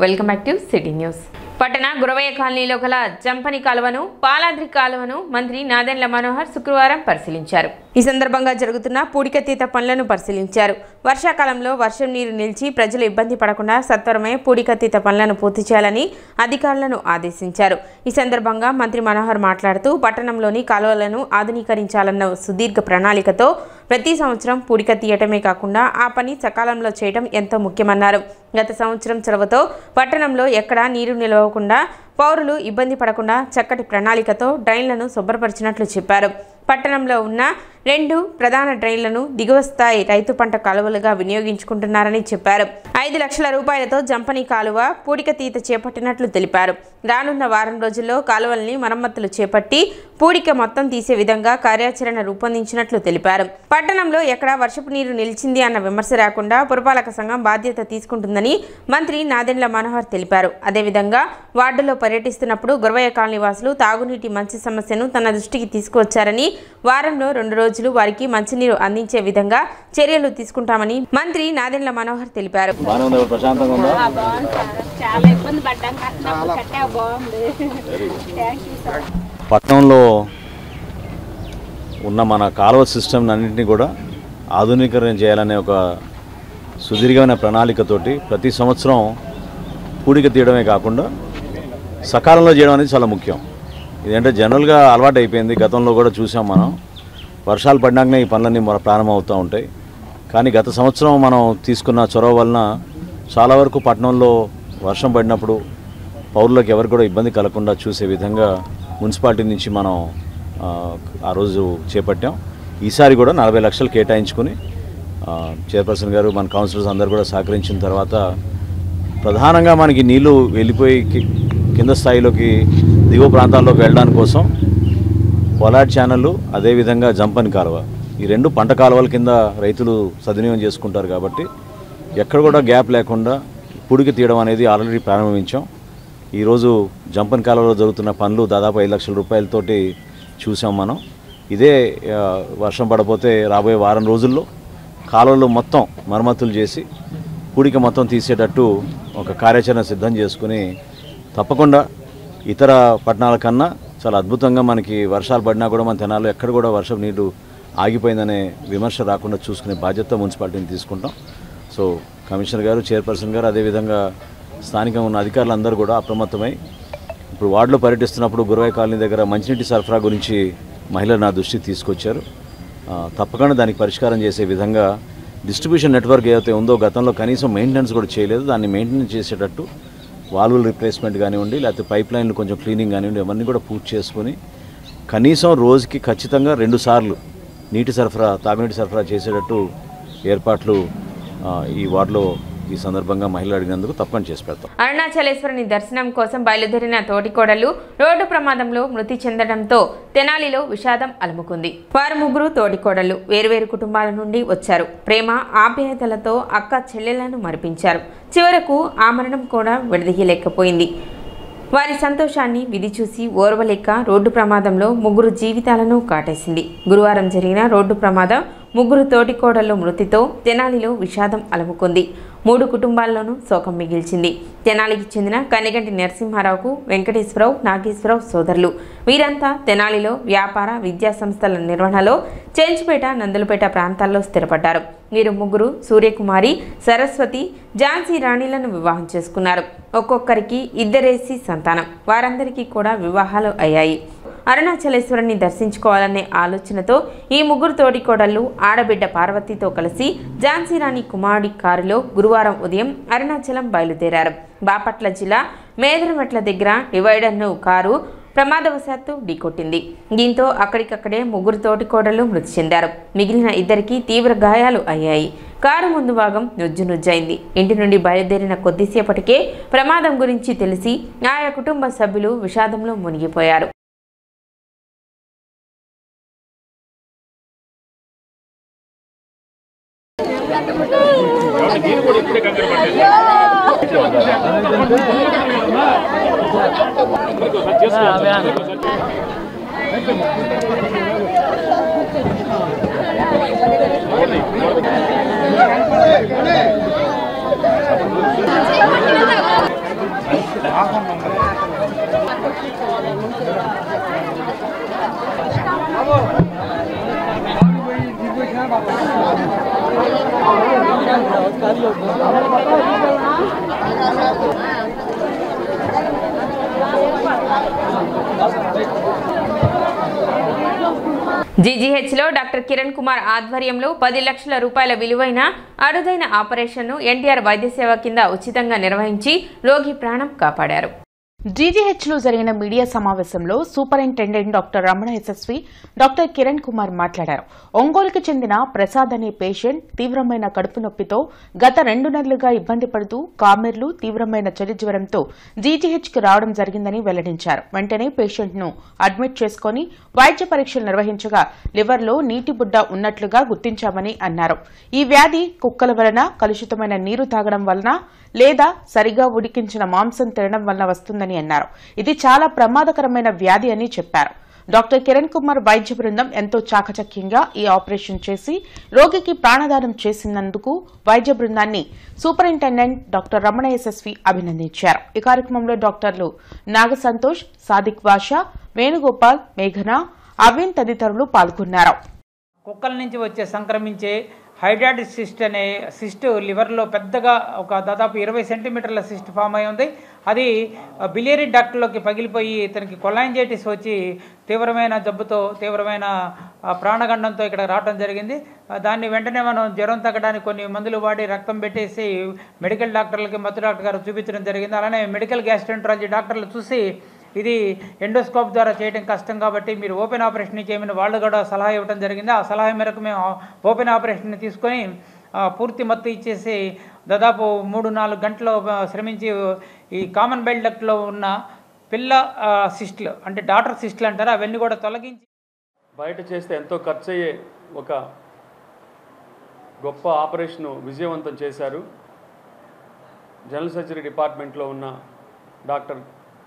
Welcome back to city news. పట్టణ గురవయ్య కాలనీలో గల జంపని కాలువను, పాలాద్రి కాలువను మంత్రి నాదెండ్ల మనోహర్ శుక్రవారం పరిశీలించారు. ఈ సందర్భంగా జరుగుతున్న పూడికతీత పనులను పరిశీలించారు. వర్షాకాలంలో వర్షం నీరు నిలిచి ప్రజలు ఇబ్బంది పడకుండా సత్వరమే పూడికతీత పనులను పూర్తి చేయాలని అధికారులను ఆదేశించారు. ఈ సందర్భంగా మంత్రి మనోహర్ మాట్లాడుతూ పట్టణంలోని కాలువలను ఆధునీకరించాలన్న సుదీర్ఘ ప్రణాళికతో ప్రతి సంవత్సరం పూడిక తీయటమే కాకుండా ఆ పని సకాలంలో చేయడం ఎంతో ముఖ్యమన్నారు. గత సంవత్సరం చొరవతో పట్టణంలో ఎక్కడా నీరు నిలవకుండా పౌరులు ఇబ్బంది పడకుండా చక్కటి ప్రణాళికతో డ్రైన్లను శుభ్రపరిచినట్లు చెప్పారు. పట్టణంలో ఉన్న 2 ప్రధాన డ్రైన్లను దిగువ స్థాయి రైతు పంట కాలువలుగా వినియోగించుకుంటున్నారని చెప్పారు. 5 లక్షల రూపాయలతో జంపని కాలువ పూడికతీత చేపట్టినట్లు తెలిపారు. రానున్న వారం రోజుల్లో కాలువల్ని మరమ్మతులు చేపట్టి పూడిక మొత్తం తీసే విధంగా కార్యాచరణ రూపొందించినట్లు తెలిపారు. పట్టణంలో ఎక్కడా వర్షపు నీరు నిలిచింది అన్న విమర్శ రాకుండా పురపాలక సంఘం బాధ్యత తీసుకుంటుందని మంత్రి నాదెండ్ల మనోహర్ తెలిపారు. అదేవిధంగా వార్డులో పర్యటిస్తున్నప్పుడు గురవయ్య కాలనీ వాసులు తాగునీటి మంచి సమస్యను తన దృష్టికి తీసుకువచ్చారని, వారంలో 2 రోజులు వారికి మంచినీరు అందించే విధంగా చర్యలు తీసుకుంటామని మంత్రి నాదెండ్ల మనోహర్ తెలిపారు. పట్టణంలో ఉన్న మన కాలువ సిస్టమ్ అన్నింటినీ కూడా ఆధునీకరణ చేయాలనే ఒక సుదీర్ఘమైన ప్రణాళికతోటి ప్రతి సంవత్సరం పూడిక తీయడమే కాకుండా సకాలంలో చేయడం అనేది చాలా ముఖ్యం. ఇదంటే జనరల్గా అలవాటు అయిపోయింది. గతంలో కూడా చూసాం మనం, వర్షాలు పడినాకనే ఈ పనులన్నీ ప్రారంభం అవుతూ ఉంటాయి. కానీ గత సంవత్సరం మనం తీసుకున్న చొరవ వలన చాలా వరకు పట్టణంలో వర్షం పడినప్పుడు పౌరులకు ఎవరికి కూడా ఇబ్బంది కలగకుండా చూసే విధంగా మున్సిపాలిటీ నుంచి మనం ఆ రోజు చేపట్టాం. ఈసారి కూడా 40 లక్షలు కేటాయించుకుని చైర్పర్సన్ గారు, మన కౌన్సిలర్స్ అందరూ కూడా సహకరించిన తర్వాత ప్రధానంగా మనకి నీళ్లు వెళ్ళిపోయి కింద స్థాయిలోకి దిగువ ప్రాంతాల్లోకి వెళ్ళడానికి కోసం పొలాట్ ఛానళ్ళు, అదేవిధంగా జంపని కాలువ, ఈ 2 పంట కాలువల కింద రైతులు సద్వినియోగం చేసుకుంటారు. కాబట్టి ఎక్కడ కూడా గ్యాప్ లేకుండా పూడిక తీయడం అనేది ఆల్రెడీ ప్రారంభించాం. ఈరోజు జంపని కాలువలో జరుగుతున్న పనులు దాదాపు 5 లక్షల రూపాయలతోటి చూసాం మనం. ఇదే వర్షం పడపోతే రాబోయే వారం రోజుల్లో కాలువలు మొత్తం మరమ్మతులు చేసి పూడిక మొత్తం తీసేటట్టు ఒక కార్యాచరణ సిద్ధం చేసుకుని తప్పకుండా ఇతర పట్టణాల కన్నా చాలా అద్భుతంగా మనకి వర్షాలు పడినా కూడా మన తెనాల్లో ఎక్కడ కూడా వర్షం నీరు ఆగిపోయిందనే విమర్శ రాకుండా చూసుకునే బాధ్యత మున్సిపాలిటీని తీసుకుంటాం. సో కమిషనర్ గారు, చైర్పర్సన్ గారు, అదేవిధంగా స్థానికంగా ఉన్న అధికారులందరూ కూడా అప్రమత్తమై ఇప్పుడు వార్డులో పర్యటిస్తున్నప్పుడు గురవయ్య కాలనీ దగ్గర మంచినీటి సరఫరా గురించి మహిళలు నా దృష్టికి తీసుకొచ్చారు. తప్పకుండా దానికి పరిష్కారం చేసే విధంగా డిస్ట్రిబ్యూషన్ నెట్వర్క్ ఏదైతే ఉందో గతంలో కనీసం మెయింటెనెన్స్ కూడా చేయలేదు, దాన్ని మెయింటెనెన్స్ చేసేటట్టు వాల్వుల రీప్లేస్మెంట్ కానివ్వండి, లేకపోతే పైప్ లైన్లు కొంచెం క్లీనింగ్ కానివ్వండి, అవన్నీ కూడా పూర్తి చేసుకొని కనీసం రోజుకి ఖచ్చితంగా 2 సార్లు నీటి సరఫరా, తాగునీటి సరఫరా చేసేటట్టు ఏర్పాట్లు ఈ వార్డులో ఈ సందర్భంగా మహిళలు అడిగినందుకు తప్పని చేసి పెడతాం. అరుణాచలేశ్వరుని దర్శనం కోసం బయలుదేరిన తోటికోడళ్లు రోడ్డు ప్రమాదంలో మృతి చెందడంతో తెనాలిలో విషాదం అలుముకుంది. వారు 3 తోటికోడళ్లు వేర్వేరు కుటుంబాల నుండి వచ్చారు. ప్రేమ ఆప్యాయతలతో అక్క చెల్లెలను మరిపించారు. చివరకు ఆ మరణం కూడా విడదీయలేకపోయింది. వారి సంతోషాన్ని విధి చూసి ఓర్వలేక రోడ్డు ప్రమాదంలో 3 జీవితాలను కాటేసింది. గురువారం జరిగిన రోడ్డు ప్రమాదం 3 తోటికోడళ్ల మృతితో తెనాలిలో విషాదం అలుముకుంది. 3 కుటుంబాల్లోనూ శోకం మిగిల్చింది. తెనాలికి చెందిన కనిగంటి నరసింహారావుకు వెంకటేశ్వరరావు, నాగేశ్వరరావు సోదరులు. వీరంతా తెనాలిలో వ్యాపార, విద్యా సంస్థల నిర్వహణలో చెంచుపేట, నందులపేట ప్రాంతాల్లో స్థిరపడ్డారు. వీరు 3 సూర్యకుమారి, సరస్వతి, ఝాన్సీ రాణిలను వివాహం చేసుకున్నారు. ఒక్కొక్కరికి 2 సంతానం. వారందరికీ కూడా వివాహాలు అయ్యాయి. అరుణాచలేశ్వరుని దర్శించుకోవాలనే ఆలోచనతో ఈ 3 తోటికోడళ్లు ఆడబిడ్డ పార్వతితో కలిసి ఝాన్సీ రాణి కుమారుడి కారులో గురువారం ఉదయం అరుణాచలం బయలుదేరారు. బాపట్ల జిల్లా మేదరమెట్ల దగ్గర డివైడర్ను కారు ప్రమాదవశాత్తు ఢీకొట్టింది. దీంతో అక్కడికక్కడే 3 తోటికోడళ్లు మృతి చెందారు. మిగిలిన 2కి తీవ్ర గాయాలు అయ్యాయి. కారు ముందు భాగం నుజ్జునుజ్జైంది. ఇంటి నుండి బయలుదేరిన కొద్దిసేపటికే ప్రమాదం గురించి తెలిసి ఆయా కుటుంబ సభ్యులు విషాదంలో మునిగిపోయారు. జీజీహెచ్లో డాక్టర్ కిరణ్ కుమార్ ఆధ్వర్యంలో 10 లక్షల రూపాయల విలువైన అరుదైన ఆపరేషన్ను ఎన్టీఆర్ వైద్య సేవ కింద ఉచితంగా నిర్వహించి రోగి ప్రాణం కాపాడారు. జీజీహెచ్లో జరిగిన మీడియా సమావేశంలో superintendent doctor Ramana SSV doctor Kiran Kumar మాట్లాడారు. ఒంగోలుకు చెందిన ప్రసాద్ అనే పేషెంట్ తీవ్రమైన కడుపు నొప్పితో గత 2 నెలలుగా ఇబ్బంది పడుతూ కామెర్లు తీవ్రమైన చలి జ్వరంతో జీజీహెచ్కి రావడం జరిగిందని వెల్లడించారు. వెంటనే పేషెంట్ ను అడ్మిట్ చేసుకుని వైద్య పరీక్షలు నిర్వహించగా లివర్లో నీటి బుడ్డ ఉన్నట్లుగా గుర్తించామని అన్నారు. ఈ వ్యాధి కుక్కల వలన, కలుషితమైన నీరు తాగడం వలన లేదా సరిగా ఉడికించిన మాంసం తినడం వలన వస్తుందని అన్నారు. ఇది చాలా ప్రమాదకరమైన వ్యాధి అని చెప్పారు. డాక్టర్ కిరణ్ కుమార్ వైద్య బృందం ఎంతో చాకచక్యంగా ఈ ఆపరేషన్ చేసి రోగికి ప్రాణదానం చేసినందుకు వైద్య బృందాన్ని సూపరింటెండెంట్ డాక్టర్ రమణ ఎస్ఎస్వి అభినందించారు. ఈ కార్యక్రమంలో డాక్టర్లు నాగ సంతోష్, సాదిక్ బాషా, వేణుగోపాల్, మేఘన, అవిన్ తదితరులు పాల్గొన్నారు. కుక్కల నుంచి వచ్చే సంక్రమించే హైడ్రాటిక్ సిస్ట్ అనే సిస్ట్ లివర్లో పెద్దగా ఒక దాదాపు 20 సెంటీమీటర్ల సిస్ట్ ఫామ్ అయి ఉంది. అది బిలియరీ డక్ట్లోకి పగిలిపోయి ఇతనికి కొలాంజైటిస్ వచ్చి తీవ్రమైన జబ్బుతో, తీవ్రమైన ప్రాణగండంతో ఇక్కడ రావడం జరిగింది. దాన్ని వెంటనే మనం జ్వరం తగ్గడానికి కొన్ని మందులు వాడి రక్తం పెట్టేసి మెడికల్ డాక్టర్లకి మత్తు డాక్టర్ గారు చూపించడం జరిగింది. అలానే మెడికల్ గ్యాస్ట్రెంట్రాలజీ డాక్టర్లు చూసి ఇది ఎండోస్కోప్ ద్వారా చేయడం కష్టం కాబట్టి మీరు ఓపెన్ ఆపరేషన్ చేయమని వాళ్ళు కూడా సలహా ఇవ్వడం జరిగింది. ఆ సలహా మేరకు మేము ఓపెన్ ఆపరేషన్ని తీసుకొని పూర్తి మత్తు ఇచ్చేసి దాదాపు 3-4 గంటలు శ్రమించి ఈ కామన్ బైల్ డక్ట్లో ఉన్న పిల్ల సిస్ట్లు అంటే డాటర్ సిస్ట్లు అంటారు, అవన్నీ కూడా తొలగించి బయట చేస్తే ఎంతో ఖర్చు అయ్యే ఒక గొప్ప ఆపరేషను విజయవంతం చేశారు. జనరల్ సర్జరీ డిపార్ట్మెంట్లో ఉన్న డాక్టర్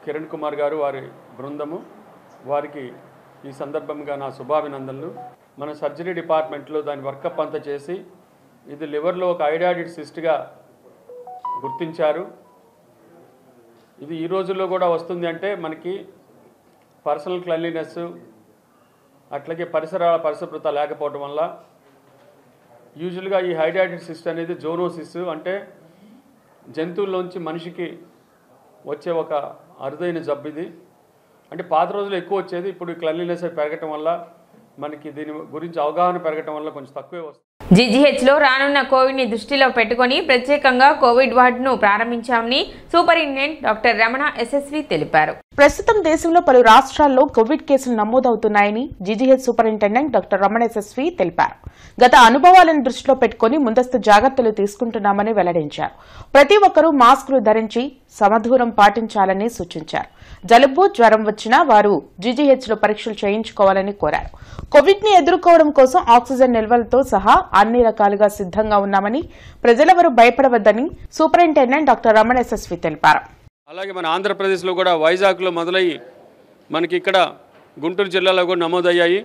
కిరణ్ కుమార్ గారు, వారి బృందము, వారికి ఈ సందర్భంగా నా శుభాభినందనలు. మన సర్జరీ డిపార్ట్మెంట్లో దాని వర్కప్ అంతా చేసి ఇది లివర్లో ఒక హైడ్రాటిక్ సిస్ట్గా గుర్తించారు. ఇది ఈ రోజుల్లో కూడా వస్తుంది అంటే మనకి పర్సనల్ క్లెన్లీనెస్ అట్లాగే పరిశుభ్రత లేకపోవడం వల్ల యూజువల్గా ఈ హైడ్రాటిక్ సిస్ట్ అనేది జోనోసిస్ అంటే జంతువుల్లోంచి మనిషికి వచ్చే ఒక అరుదైన జబ్బు. ఇది అంటే పాత రోజులు ఎక్కువ వచ్చేది, ఇప్పుడు క్లెన్లీనెస్ పెరగటం వల్ల మనకి దీని గురించి అవగాహన పెరగటం వల్ల కొంచెం తక్కువే వస్తుంది. జీజీహెచ్లో రానున్న కోవిడ్ని దృష్టిలో పెట్టుకుని ప్రత్యేకంగా కోవిడ్ వార్డును ప్రారంభించామని సూపరింటెండెంట్ డాక్టర్ రమణ ఎస్ఎస్వి తెలిపారు. ప్రస్తుతం దేశంలో పలు రాష్ట్రాల్లో కోవిడ్ కేసులు నమోదవుతున్నాయని GGH superintendent doctor Ramana SSV తెలిపారు. గత అనుభవాలను దృష్టిలో పెట్టుకుని ముందస్తు జాగ్రత్తలు తీసుకుంటున్నామని వెల్లడించారు. ప్రతి ఒక్కరూ మాస్కులు ధరించి సమదూరం పాటించాలని సూచించారు. జలుబు, జ్వరం వచ్చినా వారు జీజీహెచ్లో పరీక్షలు చేయించుకోవాలని కోరారు. కోవిడ్ ని ఎదుర్కోవడం కోసం ఆక్సిజన్ నిల్వలతో సహా అన్ని రకాలుగా సిద్ధంగా ఉన్నామని, ప్రజలెవరూ భయపడవద్దని సూపరింటెండెంట్ డాక్టర్ రమణ ఎస్ఎస్వి తెలిపారు. అలాగే మన ఆంధ్రప్రదేశ్లో కూడా వైజాగ్లో మొదలయ్యి మనకి ఇక్కడ గుంటూరు జిల్లాలో కూడా నమోదయ్యాయి.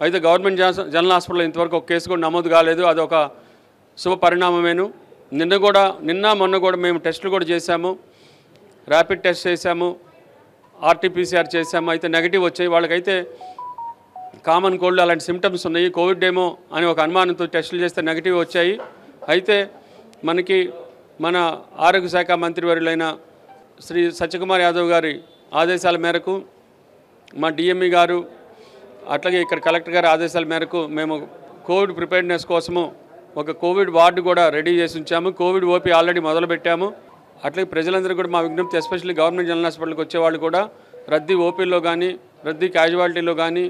అయితే గవర్నమెంట్ జనరల్ హాస్పిటల్లో ఇంతవరకు ఒక కేసు కూడా నమోదు కాలేదు. అదొక శుభ పరిణామమేను. నిన్న మొన్న కూడా మేము టెస్టులు కూడా చేశాము, ర్యాపిడ్ టెస్ట్ చేశాము, ఆర్టీపీసీఆర్ చేశాము. అయితే నెగిటివ్ వచ్చాయి. వాళ్ళకైతే కామన్ కోల్డ్ అలాంటి సిమ్టమ్స్ ఉన్నాయి, కోవిడ్ ఏమో అని ఒక అనుమానంతో టెస్టులు చేస్తే నెగిటివ్ వచ్చాయి. అయితే మనకి మన ఆరోగ్య శాఖ మంత్రివర్యులైన శ్రీ సత్యకుమార్ యాదవ్ గారి ఆదేశాల మేరకు మా డిఎంఈ గారు అట్లాగే ఇక్కడ కలెక్టర్ గారి ఆదేశాల మేరకు మేము కోవిడ్ ప్రిపేర్నెస్ కోసము ఒక కోవిడ్ వార్డు కూడా రెడీ చేసి ఉంచాము. కోవిడ్ ఓపీ ఆల్రెడీ మొదలుపెట్టాము. అట్లాగే ప్రజలందరూ కూడా మా విజ్ఞప్తి, ఎస్పెషల్లీ గవర్నమెంట్ జనరల్ హాస్పిటల్కి వచ్చేవాళ్ళు కూడా రద్దీ ఓపీలో కానీ, రద్దీ క్యాజువాలిటీలో కానీ,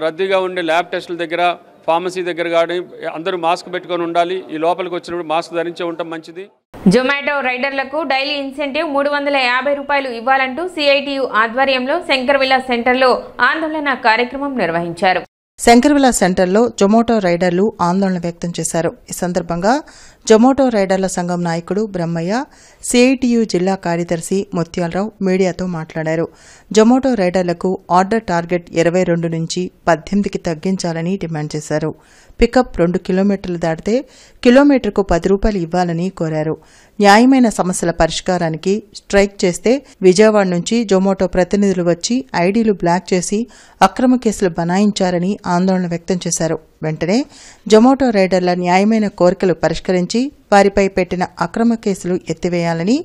రద్దీగా ఉండే ల్యాబ్ టెస్టుల దగ్గర, ఫార్మసీ దగ్గర కానీ అందరూ మాస్క్ పెట్టుకొని ఉండాలి. ఈ లోపలికి వచ్చినప్పుడు మాస్క్ ధరించే ఉండటం మంచిది. జొమాటో రైడర్లకు డైలీ ఇన్సెంటివ్ 350 రూపాయలు ఇవ్వాలంటూ సిఐటియు ఆధ్వర్యంలో శంకర్విలాస్ సెంటర్లో ఆందోళన కార్యక్రమం నిర్వహించారు. శంకర్విలాస్ సెంటర్లో జొమాటో రైడర్లు ఆందోళన వ్యక్తం చేశారు. ఈ సందర్భంగా జొమాటో రైడర్ల సంఘం నాయకుడు బ్రహ్మయ్య, సిఐటియు జిల్లా కార్యదర్శి ముత్యాలరావు మీడియాతో మాట్లాడారు. జొమాటో రైడర్లకు ఆర్డర్ టార్గెట్ 22 నుంచి 18కి తగ్గించాలని డిమాండ్ చేశారు. పికప్ 2 కిలోమీటర్లు దాటితే కిలోమీటర్కు 10 రూపాయలు ఇవ్వాలని కోరారు. న్యాయమైన సమస్యల పరిష్కారానికి స్ట్రైక్ చేస్తే విజయవాడ నుంచి జొమాటో ప్రతినిధులు వచ్చి ఐడీలు బ్లాక్ చేసి అక్రమ కేసులు బనాయించారని ఆందోళన వ్యక్తం చేశారు. వెంటనే జొమాటో రైడర్ల న్యాయమైన కోరికలు పరిష్కరించి వారిపై పెట్టిన అక్రమ కేసులు ఎత్తివేయాలని,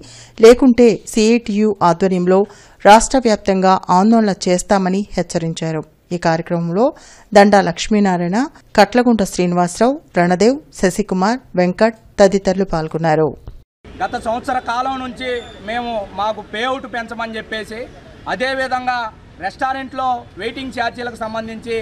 లేకుంటే సిఐటియు ఆధ్వర్యంలో రాష్ట్ర వ్యాప్తంగా ఆందోళన చేస్తామని హెచ్చరించారు. ఈ కార్యక్రమంలో దండా లక్ష్మీనారాయణ, కట్లగుంట శ్రీనివాసరావు, రణదేవ్, శశికుమార్, వెంకట్ తదితరులు పాల్గొన్నారు. గత సంవత్సర కాలం నుంచి మేము మాకు పేఅవుట్ పెంచమని చెప్పేసి, అదేవిధంగా రెస్టారెంట్లో వెయిటింగ్ ఛార్జీలకు సంబంధించి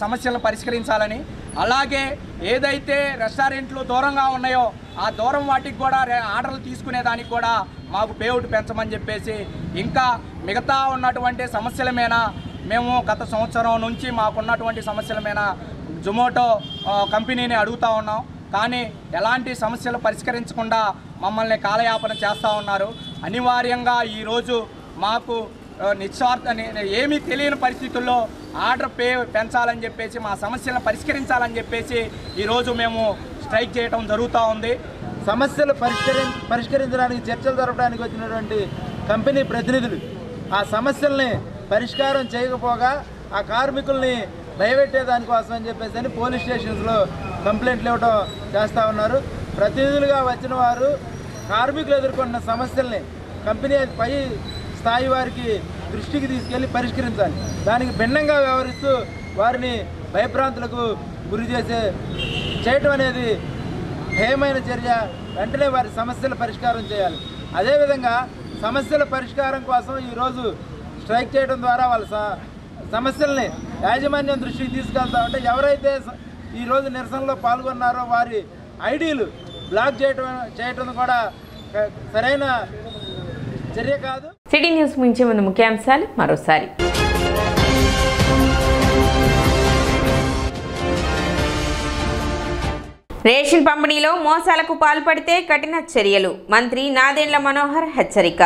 సమస్యలను పరిష్కరించాలని, అలాగే ఏదైతే రెస్టారెంట్లు దూరంగా ఉన్నాయో ఆ దూరం వాటికి కూడా ఆర్డర్లు తీసుకునేదానికి కూడా మాకు పేఅవుట్ పెంచమని చెప్పేసి, ఇంకా మిగతా ఉన్నటువంటి సమస్యల మీద మేము గత సంవత్సరం నుంచి మాకున్నటువంటి సమస్యల మీద జొమాటో కంపెనీని అడుగుతూ ఉన్నాం. కానీ ఎలాంటి సమస్యలు పరిష్కరించకుండా మమ్మల్ని కాలయాపన చేస్తూ ఉన్నారు. అనివార్యంగా ఈరోజు మాకు ఏమీ తెలియని పరిస్థితుల్లో ఆర్డర్ పెంచాలని చెప్పేసి, మా సమస్యలను పరిష్కరించాలని చెప్పేసి ఈరోజు మేము స్ట్రైక్ చేయడం జరుగుతూ ఉంది. సమస్యలు పరిష్కరించడానికి చర్చలు జరపడానికి వచ్చినటువంటి కంపెనీ ప్రతినిధులు ఆ సమస్యల్ని పరిష్కారం చేయకపోగా ఆ కార్మికుల్ని భయపెట్టేదానికోసం అని చెప్పేసి పోలీస్ స్టేషన్స్లో కంప్లైంట్లు ఇవ్వడం చేస్తూ ఉన్నారు. ప్రతినిధులుగా వచ్చిన వారు కార్మికులు ఎదుర్కొన్న సమస్యల్ని కంపెనీ పై స్థాయి వారికి దృష్టికి తీసుకెళ్లి పరిష్కరించాలి. దానికి భిన్నంగా వ్యవహరిస్తూ వారిని భయభ్రాంతులకు గురి చేయటం అనేది హేయమైన చర్య. వెంటనే వారి సమస్యల పరిష్కారం చేయాలి. అదేవిధంగా సమస్యల పరిష్కారం కోసం ఈరోజు స్ట్రైక్ చేయడం ద్వారా వాళ్ళ సమస్యల్ని యాజమాన్యం దృష్టికి తీసుకెళ్తా ఉంటే, ఎవరైతే ఈరోజు నిరసనలో పాల్గొన్నారో వారి ఐడీలు బ్లాక్ చేయటం కూడా సరైన చర్య కాదు. సిటీ న్యూస్ మించే ముందు ముఖ్యాంశాలు మరోసారి. రేషన్ పంపిణీలో మోసాలకు పాల్పడితే కఠిన చర్యలు, మంత్రి నాదెండ్ల మనోహర్ హెచ్చరిక.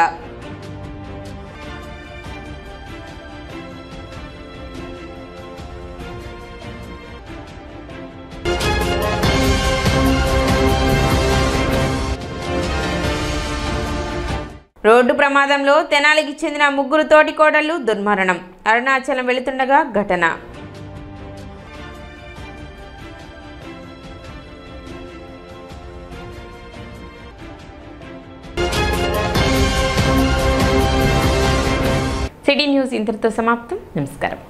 రోడ్డు ప్రమాదంలో తెనాలికి చెందిన 3 తోటికోడళ్లు దుర్మరణం. అరుణాచలం వెళుతుండగా ఘటన. సిటీ న్యూస్ ఇంతటితో సమాప్తం. నమస్కారం.